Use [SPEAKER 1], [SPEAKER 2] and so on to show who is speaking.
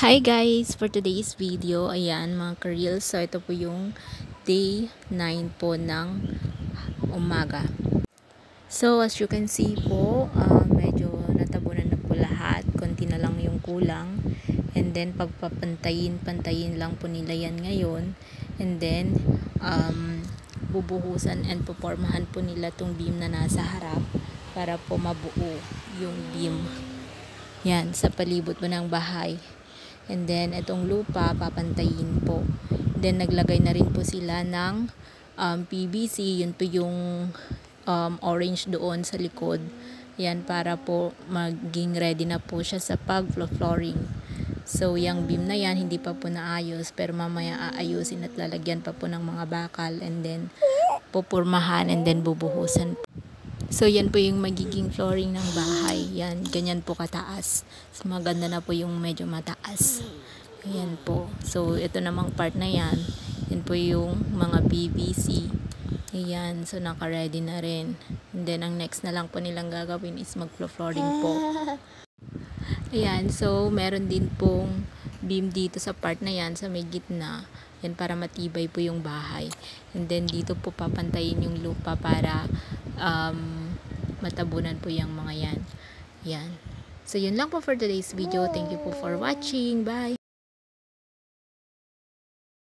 [SPEAKER 1] Hi guys! For today's video, ayan mga ka-reels. So ito po yung day 9 po ng umaga. So as you can see po, medyo natabunan na po lahat. Konti na lang yung kulang. And then pantayin lang po nila yan ngayon. And then bubuhusan and pupormahan po nila tong beam na nasa harap para po mabuo yung beam. Yan, sa palibot po ng bahay. And then, itong lupa, papantayin po. Then, naglagay na rin po sila ng PVC. Yun po yung orange doon sa likod. Yan, para po maging ready na po siya sa pag-flooring. So, yung beam na yan, hindi pa po naayos. Pero mamaya aayusin at lalagyan pa po ng mga bakal. And then, pupurmahan and then bubuhusan po. So, yan po yung magiging flooring ng bahay. Yan, ganyan po kataas. So, maganda na po yung medyo mataas. Ayan po. So, ito namang part na yan. Yan po yung mga PVC. Ayan. So, naka-ready na rin. And then, ang next na lang po nilang gagawin is mag-flooring po. Ayan. So, meron din pong beam dito sa part na yan, sa may gitna. Yan, para matibay po yung bahay. And then, dito po papantayin yung lupa para matabunan po yung mga yan. Yan. So, yun lang po for today's video. Thank you po for watching. Bye!